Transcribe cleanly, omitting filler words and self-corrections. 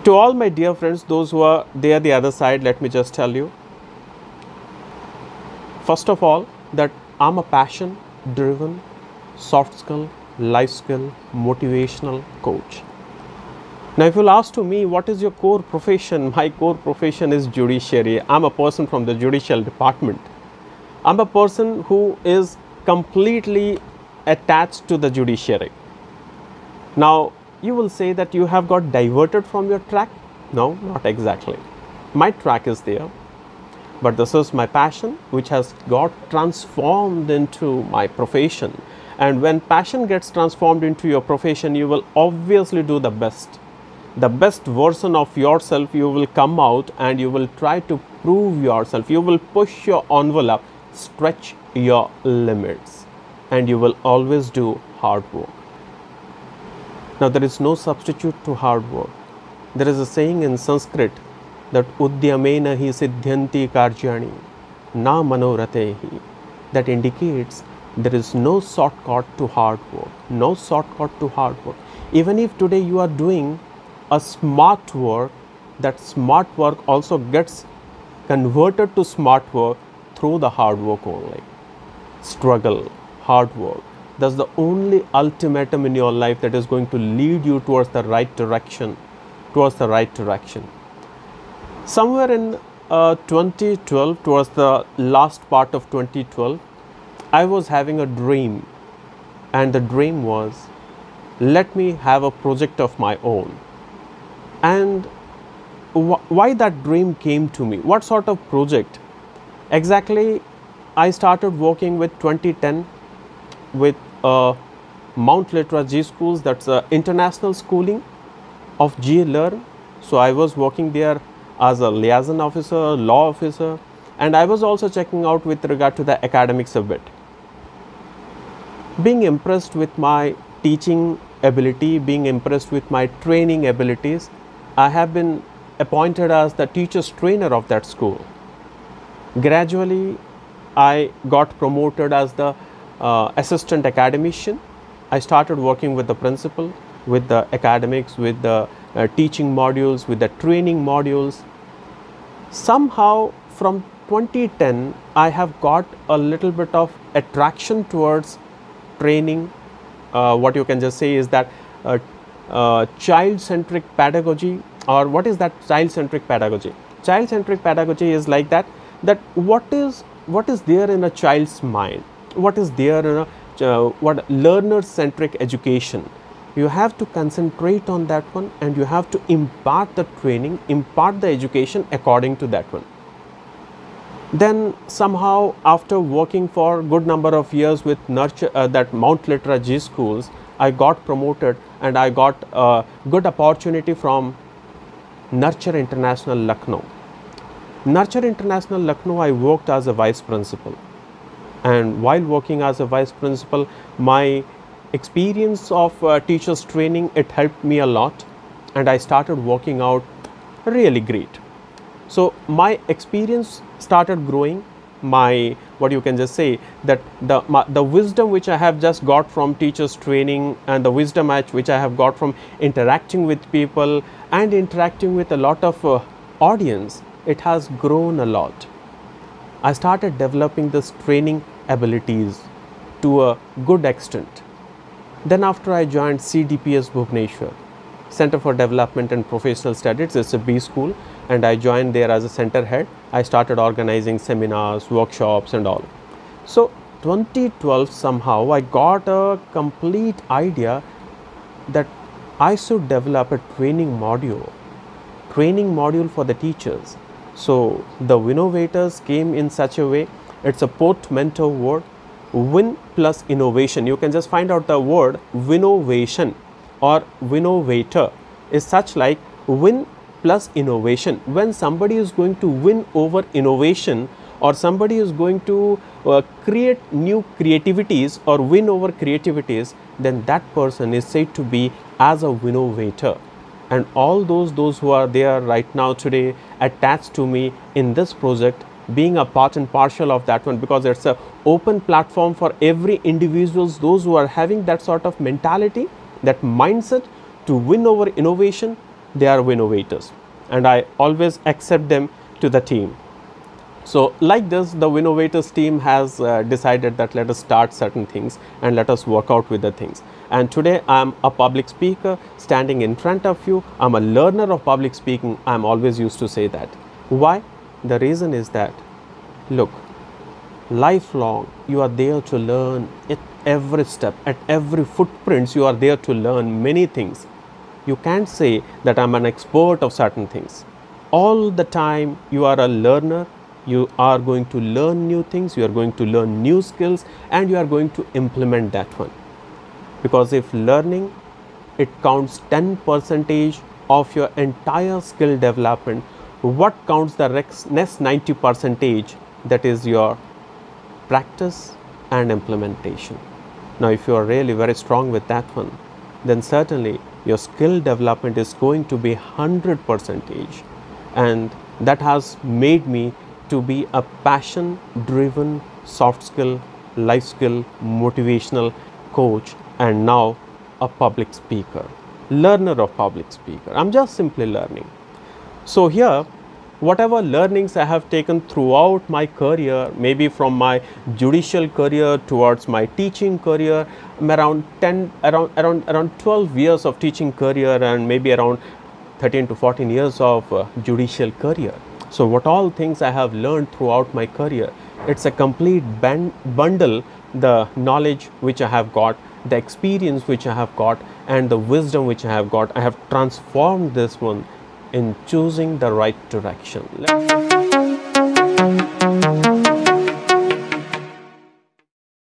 To all my dear friends, those who are there the other side, let me just tell you, first of all, that I'm a passion driven, soft skill, life skill, motivational coach. Now, if you'll ask to me, what is your core profession? My core profession is judiciary. I'm a person from the judicial department. I'm a person who is completely attached to the judiciary. Now, you will say that you have got diverted from your track. No, not exactly. My track is there, but this is my passion, which has got transformed into my profession. And when passion gets transformed into your profession, you will obviously do the best. The best version of yourself you will come out, and you will try to prove yourself. You will push your envelope, stretch your limits, and you will always do hard work. Now, there is no substitute to hard work. There is a saying in Sanskrit that Udyamena hi siddhyanti karjani na manoratehi. That indicates there is no shortcut to hard work. No shortcut to hard work. Even if today you are doing a smart work, that smart work also gets converted to smart work through the hard work only. Struggle, hard work. That's the only ultimatum in your life that is going to lead you towards the right direction. Somewhere in 2012, towards the last part of 2012, I was having a dream, and the dream was, let me have a project of my own. And why that dream came to me? What sort of project? Exactly, I started working with 2010 with Mount Litera G Schools, that's international schooling of G Learn. So I was working there as a liaison officer, law officer, and I was also checking out with regard to the academics a bit. Being impressed with my teaching ability, being impressed with my training abilities, I have been appointed as the teacher's trainer of that school. Gradually, I got promoted as the assistant academician. I started working with the principal, with the academics, with the teaching modules, with the training modules. Somehow from 2010, I have got a little bit of attraction towards training. What you can just say is that child-centric pedagogy. Or what is that child-centric pedagogy? Child-centric pedagogy is like that what is there in a child's mind, what is there in a what learner-centric education. You have to concentrate on that one, and you have to impart the training, impart the education according to that one. Then somehow, after working for a good number of years with that Mount Litera G Schools, I got promoted, and I got a good opportunity from Nurture International Lucknow. Nurture International Lucknow, I worked as a vice principal, and while working as a vice principal, my experience of teachers training, it helped me a lot, and I started working out really great. So my experience started growing. My, what you can just say, that the wisdom which I have just got from teachers training, and the wisdom which I have got from interacting with people and interacting with a lot of audience, it has grown a lot. I started developing this training abilities to a good extent. Then after I joined CDPS Bhubaneswar, Center for Development and Professional Studies. It's a B school, and I joined there as a center head. I started organizing seminars, workshops and all. So 2012, somehow I got a complete idea that I should develop a training module for the teachers. So the Winnovators came in such a way. It's a portmanteau word, win plus innovation. You can just find out the word winnovation or winnovator is such like win plus innovation. When somebody is going to win over innovation, or somebody is going to create new creativities or win over creativities, then that person is said to be as a winnovator. And all those who are there right now today attached to me in this project, being a part and parcel of that one, because it's a open platform for every individuals, those who are having that sort of mentality, that mindset to win over innovation, they are innovators, and I always accept them to the team. So like this, the Winnovators team has decided that let us start certain things and let us work out with the things. And today I am a public speaker standing in front of you. I am a learner of public speaking. I am always used to say that. Why? The reason is that, look, lifelong you are there to learn at every step, at every footprints you are there to learn many things. You can't say that I am an expert of certain things. All the time you are a learner. You are going to learn new things, you are going to learn new skills, and you are going to implement that one. Because if learning, it counts 10% of your entire skill development, what counts the next 90%? That is your practice and implementation. Now, if you are really very strong with that one, then certainly your skill development is going to be 100%. And that has made me to be a passion driven soft skill, life skill, motivational coach, and now a public speaker, learner of public speaker. I'm just simply learning. So here, whatever learnings I have taken throughout my career, maybe from my judicial career towards my teaching career, around 12 years of teaching career, and maybe around 13 to 14 years of judicial career. So what all things I have learned throughout my career, it's a complete bundle, the knowledge which I have got, the experience which I have got, and the wisdom which I have got. I have transformed this one in choosing the right direction.